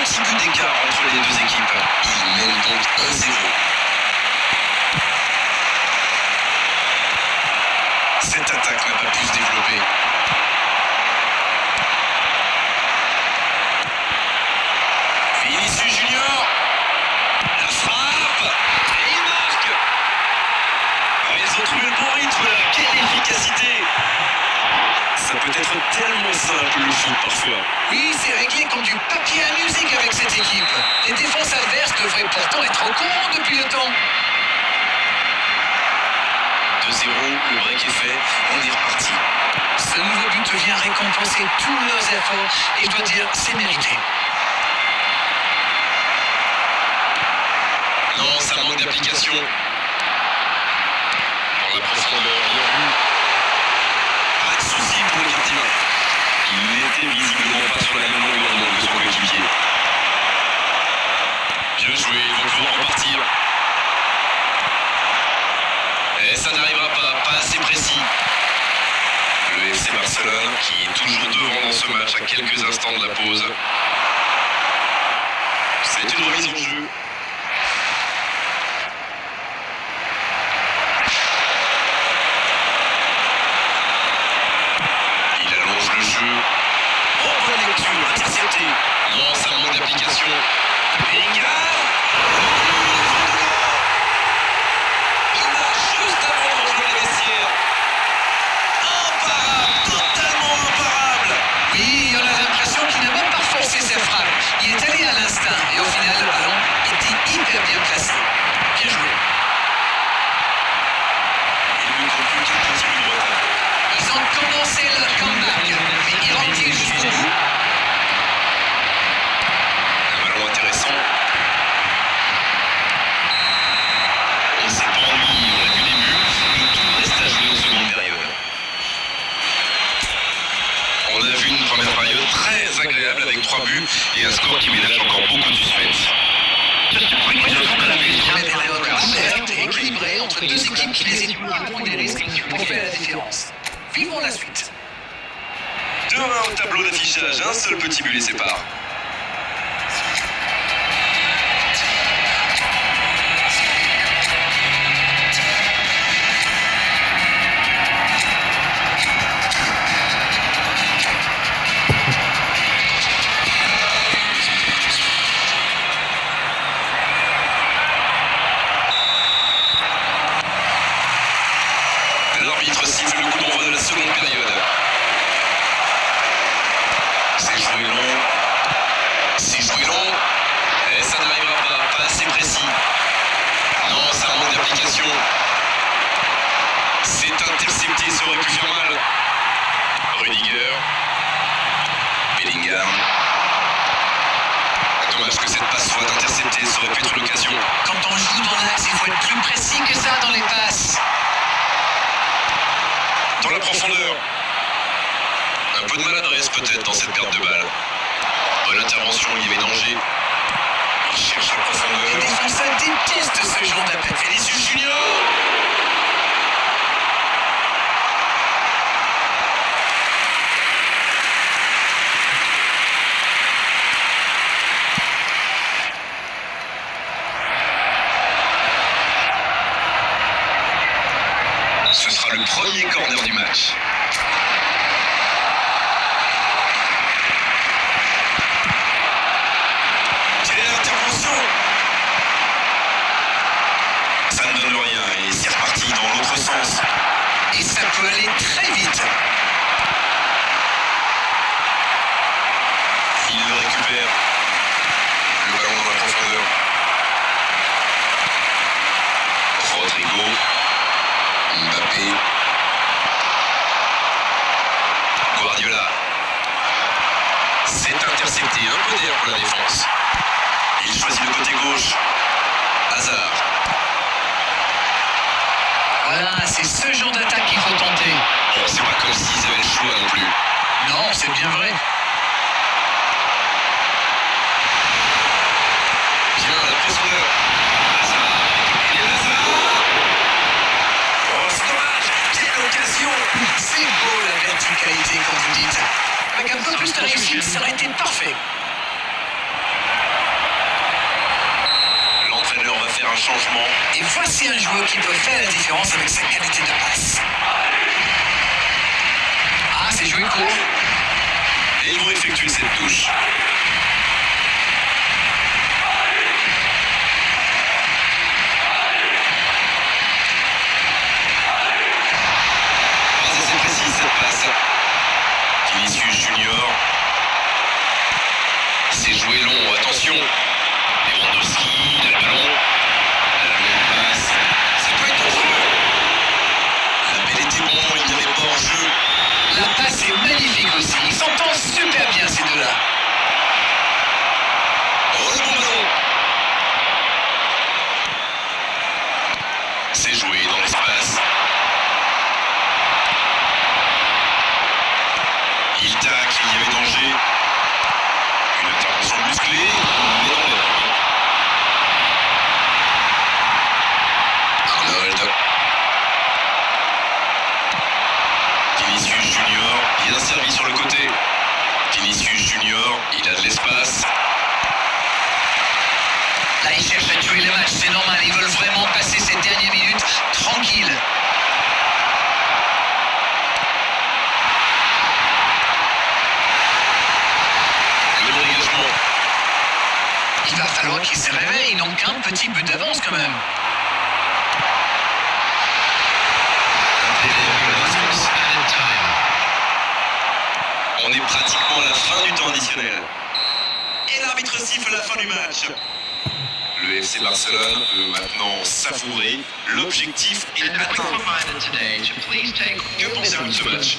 petit but d'écart entre les deux équipes. Ils mènent donc 1-0. Cette attaque n'a pas pu se développer. Vinicius Junior. La frappe. Et il marque. Ils ont trouvé le bon rythme. Quelle efficacité. Ça peut être tellement simple le foot parfois. Oui, c'est réglé comme du papier à musique avec cette équipe. Les défenses adverses devraient pourtant être au courant depuis le temps. 2-0, le break est fait, on est reparti. Ce nouveau but vient récompenser tous leurs efforts et je dois dire, c'est mérité. Non, ça manque d'application. Dans la profondeur, bien vu. Pas de souci pour le gardien. Il n'était visiblement pas sur la même longueur d'onde que son coéquipier. Bien joué, ils vont pouvoir repartir. Et ça n'arrivera pas assez précis. Le FC Barcelone qui est toujours devant dans ce match à quelques instants de la pause. C'est une remise en jeu. Il allonge le jeu. Oh, bonne lecture, intercepté. Non, ça manque d'application. Bellingham. Il est allé à l'instinct et au final le ballon était hyper bien placé. Bien joué. Il ne manque plus qu'un petit but de retard. Ils ont commencé leur comeback, mais iront-ils jusqu'au bout? Un ballon intéressant. On s'est pas ennuyé au début, et tout reste à jouer en seconde période. On a vu une première période très agréable avec 3 buts et un score qui ménage encore beaucoup de suspense. Une période ouverte et équilibrée entre deux équipes qui n'hésitent pas à prendre des risques pour faire la différence. Vivons la suite. 2-1 au tableau d'affichage, un seul petit but les sépare. L'arbitre siffle le coup d'envoi de la seconde période. C'est joué long. Et ça n'arrivera pas assez précis. Non, ça manque d'application. C'est intercepté, ça aurait pu faire mal. Rudiger. Bellingham. Dommage que cette passe soit interceptée, ça aurait pu être l'occasion. Quand on joue dans l'axe, il faut être plus précis que ça dans les passes. Dans la profondeur. Un peu de maladresse peut-être dans cette perte de balle. Bonne intervention, il y avait danger. Il cherche la Les profondeur. défenseurs détestent ce genre d'appel. Vinicius Junior. Ce sera le premier corner du match. Quelle intervention! Ça ne donne rien et c'est reparti dans l'autre sens. Et ça peut aller très vite. Il le récupère. Le ballon dans la profondeur. Rodrigo. Mbappé. Guardiola. C'est intercepté, un peu d'air pour la défense. Il choisit le côté gauche. Hazard. Voilà, c'est ce genre d'attaque qu'il faut tenter. Bon, c'est pas comme s'ils avaient le choix non plus. Non, c'est bien vrai. Bien, la profondeur. Hazard. Et Hazard. Oh, c'est dommage. Quelle occasion. C'est beau la verticalité. 5 comme vous dites. Avec un peu plus de réussite, ça aurait été parfait. un changement. Et voici un joueur qui peut faire la différence avec sa qualité de passe. Ah, c'est joué court. Et ils vont effectuer cette touche. Pas assez précise cette passe. Vinicius Junior. C'est joué long, attention. Lewandowski, il a le ballon. La même passe. Ça peut être dangereux. L'appel était bon, il n'y avait pas en jeu. La passe est magnifique aussi. Ils s'entendent super bien ces deux-là. Oh le bon ballon. C'est joué dans l'espace. Il tacle, il y avait danger. Une intervention musclée, mais dans les règles. Arnold. Vinicius Junior, bien servi sur le côté. Vinicius Junior, il a de l'espace. Là, ils cherchent à tuer le match, c'est normal. Ils veulent vraiment passer ces dernières minutes tranquilles. Le dégagement. Il va falloir qu'ils se réveillent. Ils n'ont qu'un petit but d'avance quand même. On est pratiquement à la fin du temps additionnel. Et l'arbitre siffle la fin du match. Le FC Barcelone veut maintenant savourer. L'objectif est atteint. Que pensez-vous de ce match?